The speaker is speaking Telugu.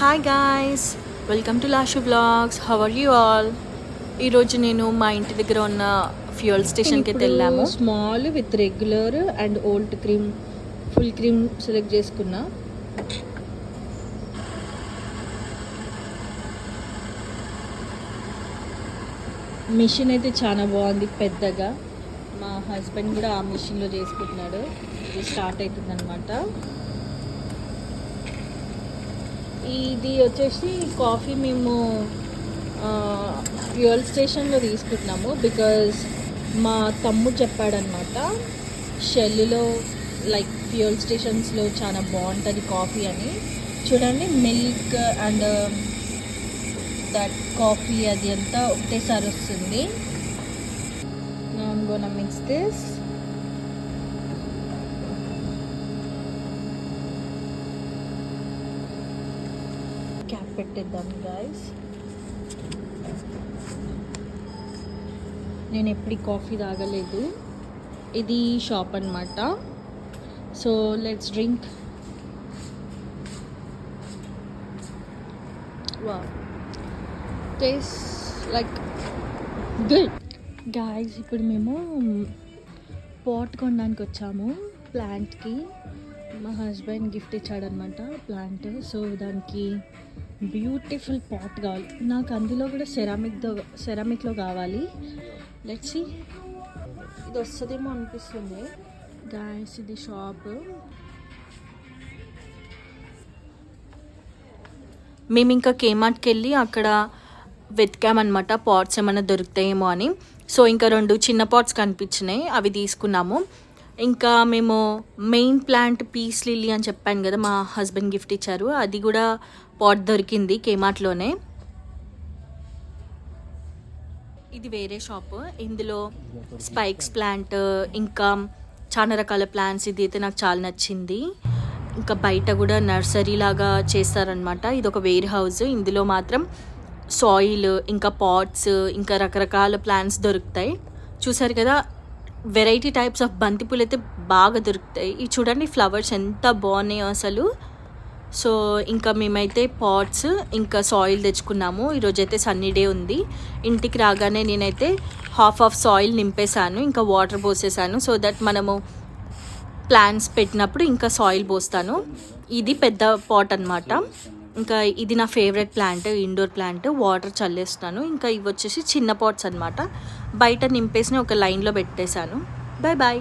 Hi guys, welcome to Lashu vlogs. How are you all? ఈరోజు నేను మా ఇంటి దగ్గర ఉన్న ఫ్యూయల్ స్టేషన్కి వెళ్ళాము. Small with regular and old cream, full cream select చేసుకున్నా. మిషన్ అయితే చాలా బాగుంది, పెద్దగా. మా హస్బెండ్ కూడా ఆ మిషన్లో చేసుకుంటున్నాడు. ఇది స్టార్ట్ అవుతుంది అనమాట. ఇది వచ్చేసి కాఫీ మేము ఫ్యూయల్ స్టేషన్లో తీసుకుంటున్నాము. బికాజ్ మా తమ్ముడు చెప్పాడనమాట, షెల్లో లైక్ ఫ్యూయల్ స్టేషన్స్లో చాలా బాగుంటుంది కాఫీ అని. చూడండి, మిల్క్ అండ్ దట్ కాఫీ అది అంతా ఒకటేసారి వస్తుంది. I'm gonna mix this. Cap పెట్టేద్దాం గాయస్. నేను ఎప్పుడు కాఫీ తాగలేదు. ఇది షాప్ అన్నమాట. So let's drink. Wow, taste like good. Guys, ఇప్పుడు మేము పాట్ కొనడానికి వచ్చాము ప్లాంట్కి. మా హస్బెండ్ గిఫ్ట్ ఇచ్చాడనమాట ప్లాంట్. సో దానికి బ్యూటిఫుల్ పాట్ కావాలి నాకు. అందులో కూడా సెరామిక్లో కావాలి. లెట్స్ సీ, ఇది వస్తుందేమో అనిపిస్తుంది. గాయస్, ఇది షాప్. మేము ఇంకా కేమార్ట్కి వెళ్ళి అక్కడ వెతికామన్నమాట పాట్స్ ఏమైనా దొరుకుతాయేమో అని. సో ఇంకా 2 చిన్న పాట్స్ కనిపించినాయి, అవి తీసుకున్నాము. ఇంకా మేము మెయిన్ ప్లాంట్ పీస్ లిల్లీ అని చెప్పాను కదా, మా హస్బెండ్ గిఫ్ట్ ఇచ్చారు. అది కూడా పాట్ దొరికింది కేమార్ట్లోనే. ఇది వేరే షాప్. ఇందులో స్పైక్స్ ప్లాంట్, ఇంకా చాలా రకాల ప్లాంట్స్. ఇది అయితే నాకు చాలా నచ్చింది. ఇంకా బయట కూడా నర్సరీ లాగా చేస్తారనమాట. ఇది ఒక వేర్ హౌస్. ఇందులో మాత్రం సాయిల్, ఇంకా పాట్స్, ఇంకా రకరకాల ప్లాంట్స్ దొరుకుతాయి. చూసారు కదా, వెరైటీ టైప్స్ ఆఫ్ బంతిపూలు అయితే బాగా దొరుకుతాయి. ఇవి చూడండి, ఫ్లవర్స్ ఎంత బాగున్నాయో అసలు. సో ఇంకా మేమైతే పాట్స్ ఇంకా సాయిల్ తెచ్చుకున్నాము. ఈరోజైతే సన్నీ డే ఉంది. ఇంటికి రాగానే నేనైతే హాఫ్ ఆఫ్ సాయిల్ నింపేశాను, ఇంకా వాటర్ పోసేసాను. సో దట్ మనము ప్లాంట్స్ పెట్టినప్పుడు ఇంకా సాయిల్ పోస్తాను. ఇది పెద్ద పాట్ అన్నమాట. ఇంకా ఇది నా favourite plant, indoor plant. Water చల్లేస్తాను. ఇంకా ఇవి వచ్చేసి చిన్న పాట్స్ అన్నమాట. బయట నింపేసి ఒక లైన్లో పెట్టేశాను. Bye bye.